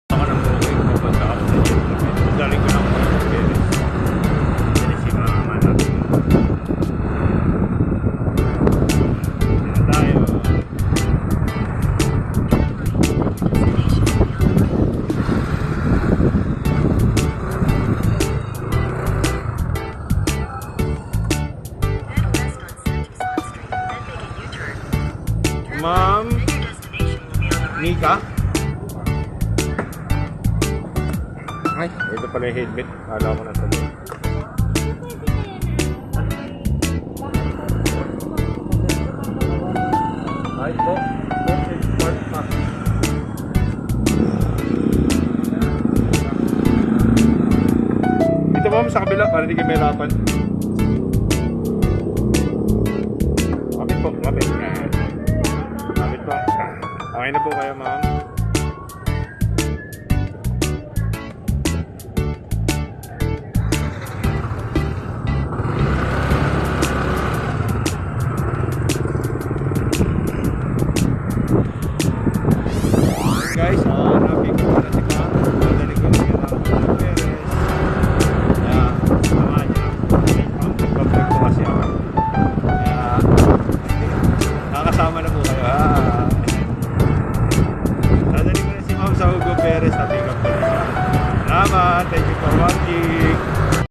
Ako ng booking papunta ako sa Jeep. Daling ko ng Hugo Perez. Yan si mama natin. Yan tayo. Ma'am Nika? Ay, ito pala yung headset. Kala ko nasa loob. Ay po. Park pa. Dito ma'am sa kabila para hindi kayo mahirapan. Kapit po, kapit. Kapit po. Okay na po kayo ma'am. Guys, nabi ko na si ma'am. Madaling ko siya ng Hugo Perez. Kaya, sama niya. Nagpa-vlog ko kasi ako. Kaya, nakakasama na po kayo. Madaling ko na si ma'am sa Hugo Perez. Nabi ko po na siya. Salamat. Thank you for watching.